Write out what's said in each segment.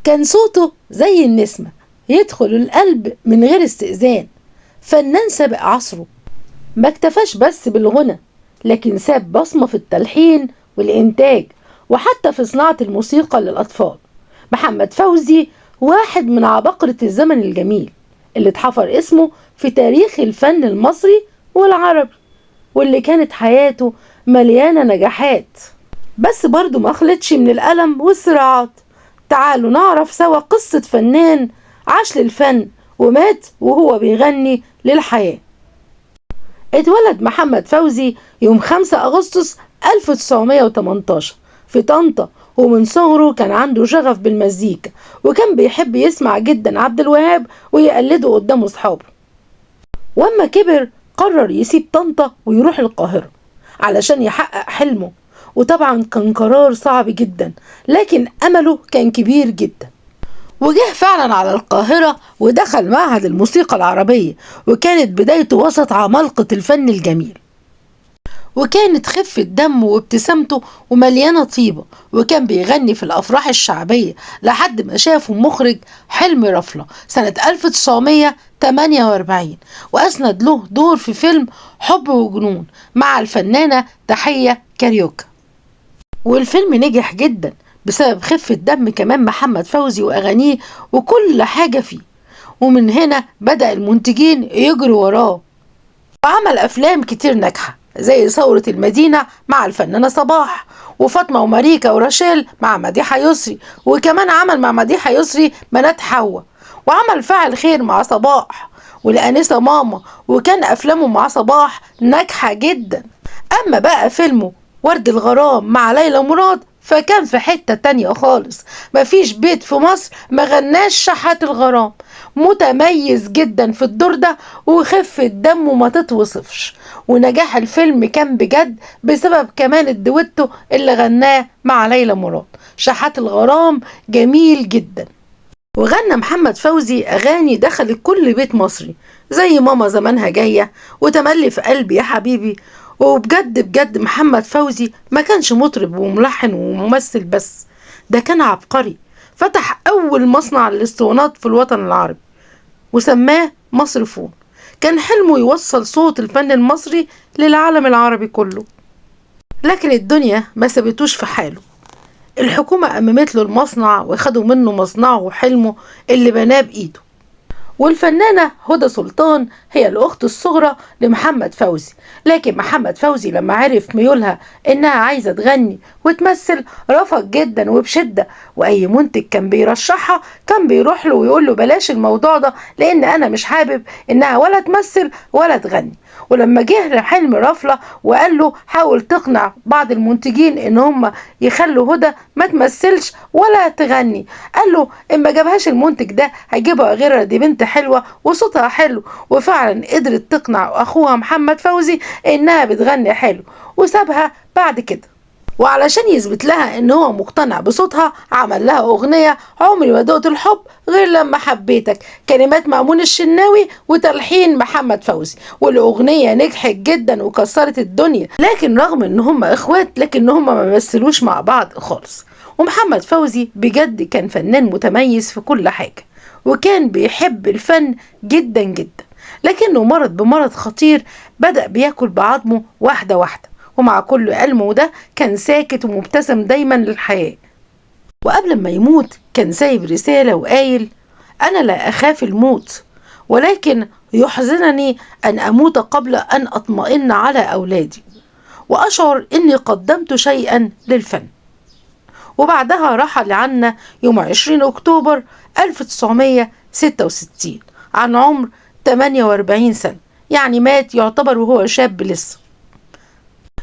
كان صوته زي النسمة يدخل القلب من غير استئذان. فنان سابق عصره، ما اكتفاش بس بالغنى، لكن ساب بصمة في التلحين والإنتاج وحتى في صناعة الموسيقى للأطفال. محمد فوزي واحد من عباقرة الزمن الجميل اللي اتحفر اسمه في تاريخ الفن المصري والعربي، واللي كانت حياته مليانة نجاحات، بس برضو ما خلتش من الألم والصراعات. تعالوا نعرف سوا قصة فنان عاش للفن ومات وهو بيغني للحياة. اتولد محمد فوزي يوم 5 أغسطس 1918 في طنطا، ومن صغره كان عنده شغف بالمزيكا، وكان بيحب يسمع جدا عبد الوهاب ويقلده قدام أصحابه. واما كبر قرر يسيب طنطا ويروح القاهرة علشان يحقق حلمه، وطبعا كان قرار صعب جدا، لكن أمله كان كبير جدا. وجه فعلا على القاهرة ودخل معهد الموسيقى العربية، وكانت بدايته وسط عمالقة الفن الجميل، وكانت خفة دمه وابتسامته ومليانة طيبة، وكان بيغني في الأفراح الشعبية لحد ما شافه مخرج حلمي رفلة سنة 1948، وأسند له دور في فيلم حب وجنون مع الفنانة تحية كاريوكا، والفيلم نجح جدا بسبب خفة دم كمان محمد فوزي وأغانيه وكل حاجة فيه. ومن هنا بدأ المنتجين يجروا وراه، وعمل أفلام كتير ناجحة زي ثورة المدينة مع الفنانة صباح، وفاطمة وماريكا ورشال مع مديحة يسري، وكمان عمل مع مديحة يسري بنات حواء، وعمل فاعل خير مع صباح والأنسة ماما، وكان أفلامه مع صباح ناجحة جدا. أما بقى فيلمه ورد الغرام مع ليلى مراد فكان في حتة تانية خالص، مفيش بيت في مصر ما غناش شحات الغرام، متميز جدا في الدور ده وخفة دمه ما تتوصفش. ونجاح الفيلم كان بجد بسبب كمان الدويتو اللي غناه مع ليلى مراد. شحات الغرام جميل جدا. وغنى محمد فوزي أغاني دخلت كل بيت مصري زي ماما زمانها جاية وتملي في قلبي يا حبيبي. وبجد بجد محمد فوزي ما كانش مطرب وملحن وممثل بس، ده كان عبقري. فتح أول مصنع للاسطوانات في الوطن العربي وسماه مصر فون. كان حلمه يوصل صوت الفن المصري للعالم العربي كله، لكن الدنيا ما سابتوش في حاله. الحكومة أممت له المصنع وخدوا منه مصنعه وحلمه اللي بناه بإيده. والفنانة هدى سلطان هي الأخت الصغرى لمحمد فوزي، لكن محمد فوزي لما عرف ميولها إنها عايزة تغني وتمثل رفض جدا وبشدة، وأي منتج كان بيرشحها كان بيروح له ويقول له بلاش الموضوع ده لأن أنا مش حابب إنها ولا تمثل ولا تغني. ولما جه لحلمي رفلة وقال له حاول تقنع بعض المنتجين إن هم يخلوا هدى ما تمثلش ولا تغني، قال له إن ما جابهاش المنتج ده هيجيبها غيرها، دي بنت حلوة وصوتها حلو. وفعلا قدرت تقنع أخوها محمد فوزي إنها بتغني حلو وسابها بعد كده. وعلشان يثبت لها ان هو مقتنع بصوتها عمل لها اغنية عمري ما دقت الحب غير لما حبيتك، كلمات مأمون الشناوي وتلحين محمد فوزي، والاغنية نجحت جدا وكسرت الدنيا. لكن رغم ان هم اخوات لكن هم ما مثلوش مع بعض خالص. ومحمد فوزي بجد كان فنان متميز في كل حاجة، وكان بيحب الفن جدا جدا، لكنه مرض بمرض خطير بدأ بياكل بعضمه واحدة واحدة، ومع كل علمه ده كان ساكت ومبتسم دايما للحياة. وقبل ما يموت كان سايب رسالة وقايل أنا لا أخاف الموت، ولكن يحزنني أن أموت قبل أن أطمئن على أولادي وأشعر أني قدمت شيئا للفن. وبعدها رحل عنا يوم 20 أكتوبر 1966 عن عمر 48 سنة، يعني مات يعتبر وهو شاب لسه.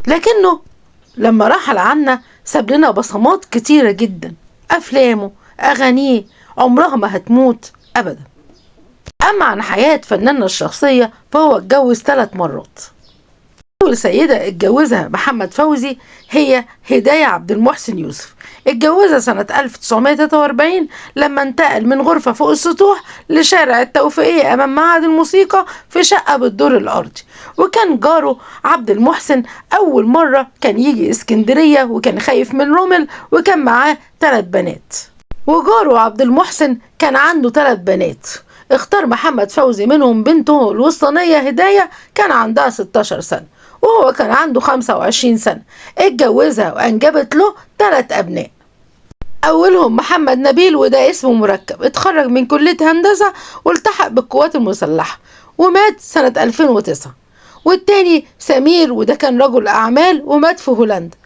لكنه لما رحل عنا ساب لنا بصمات كتيرة جدا، أفلامه أغانيه عمرها ما هتموت أبدا. أما عن حياة فناننا الشخصية فهو اتجوز 3 مرات. أول سيدة اتجوزها محمد فوزي هي هداية عبد المحسن يوسف، اتجوزها سنة 1943 لما انتقل من غرفة فوق السطوح لشارع التوفيقية أمام معهد الموسيقى في شقة بالدور الأرضي. وكان جاره عبد المحسن أول مرة كان يجي اسكندرية وكان خايف من رومل، وكان معاه 3 بنات. وجاره عبد المحسن كان عنده 3 بنات. اختار محمد فوزي منهم بنته الوسطانية هداية، كان عندها 16 سنة وهو كان عنده 25 سنة. اتجوزها وأنجبت له 3 أبناء، أولهم محمد نبيل وده اسمه مركب. اتخرج من كلية هندسة والتحق بالقوات المسلحة ومات سنة 2009. والتاني سمير وده كان رجل أعمال ومات في هولندا.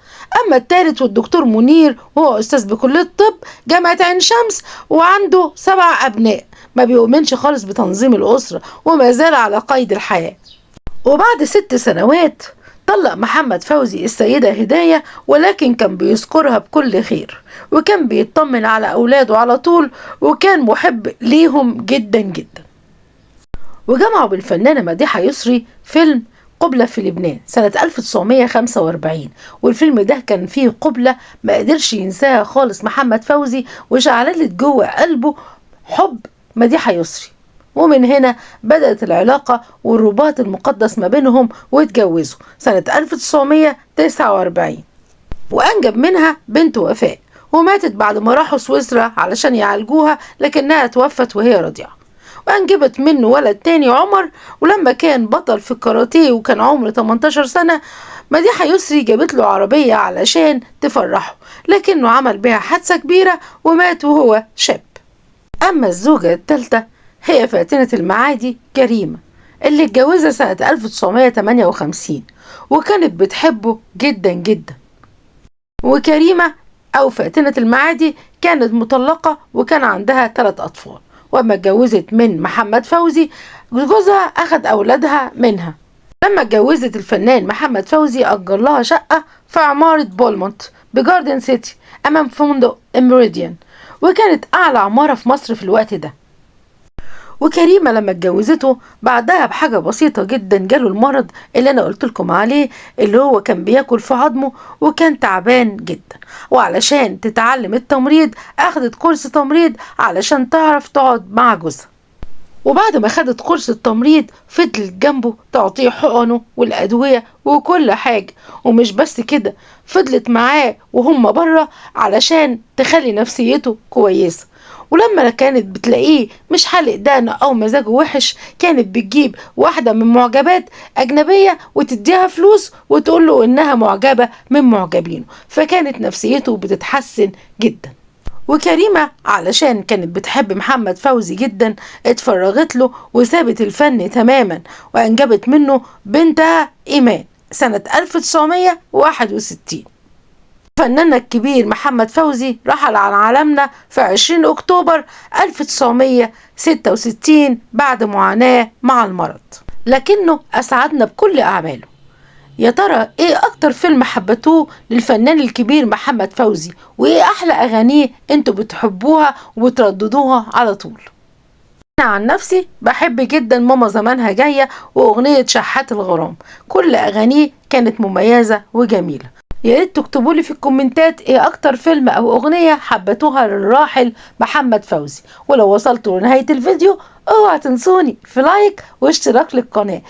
أما التالت والدكتور منير وهو أستاذ بكلية الطب جامعة عين شمس وعنده 7 أبناء. ما بيؤمنش خالص بتنظيم الأسرة وما زال على قيد الحياة. وبعد 6 سنوات طلق محمد فوزي السيدة هداية، ولكن كان بيذكرها بكل خير وكان بيطمن على أولاده على طول وكان محب ليهم جدا جدا. وجمعوا بالفنانة مديحة يسري فيلم قبلة في لبنان سنة 1945. والفيلم ده كان فيه قبلة ما قدرش ينساها خالص محمد فوزي وشعللت جوه قلبه حب مديحة يسري. ومن هنا بدأت العلاقة والرباط المقدس ما بينهم واتجوزوا سنة 1949 وأنجب منها بنت وفاء، وماتت بعد ما راحوا سويسرا علشان يعالجوها لكنها توفت وهي رضيعة. وأنجبت منه ولد تاني عمر، ولما كان بطل في الكاراتيه وكان عمره 18 سنة مديحة يسري جابت له عربية علشان تفرحه، لكنه عمل بها حادثة كبيرة ومات وهو شاب. أما الزوجة الثالثة هي فاتنة المعادي كريمة اللي اتجوزها سنة 1958 وكانت بتحبه جدا جدا. وكريمة أو فاتنة المعادي كانت مطلقة وكان عندها 3 أطفال، وأما اتجوزت من محمد فوزي جوزها أخد أولادها منها. لما اتجوزت الفنان محمد فوزي أجر لها شقة في عمارة بولمونت بجاردن سيتي أمام فندق إميريديان، وكانت أعلى عمارة في مصر في الوقت ده. وكريمة لما اتجوزته بعدها بحاجة بسيطة جدا جاله المرض اللي أنا قلت لكم عليه، اللي هو كان بياكل في عظمه وكان تعبان جدا. وعلشان تتعلم التمريض أخدت كورس تمريض علشان تعرف تقعد مع جوزها. وبعد ما خدت كورس التمريض فضلت جنبه تعطيه حقنه والأدوية وكل حاجة. ومش بس كده، فضلت معاه وهم بره علشان تخلي نفسيته كويسة. ولما كانت بتلاقيه مش حالق دقنه أو مزاجه وحش كانت بتجيب واحدة من معجبات أجنبية وتديها فلوس وتقوله إنها معجبة من معجبينه، فكانت نفسيته بتتحسن جدا. وكريمة علشان كانت بتحب محمد فوزي جدا اتفرغت له وسابت الفن تماما وأنجبت منه بنتها إيمان سنة 1961. فناننا الكبير محمد فوزي رحل عن عالمنا في 20 أكتوبر 1966 بعد معاناة مع المرض، لكنه أسعدنا بكل أعماله. يا ترى ايه اكتر فيلم حبتوه للفنان الكبير محمد فوزي، وايه احلى اغانيه انتوا بتحبوها وبترددوها على طول؟ انا عن نفسي بحب جدا ماما زمانها جاية واغنية شحات الغرام، كل اغانيه كانت مميزة وجميلة. يا ريت تكتبوا لي في الكومنتات ايه اكتر فيلم او اغنية حبتوها للراحل محمد فوزي. ولو وصلتوا لنهاية الفيديو اوعوا تنسوني في لايك واشتراك للقناة.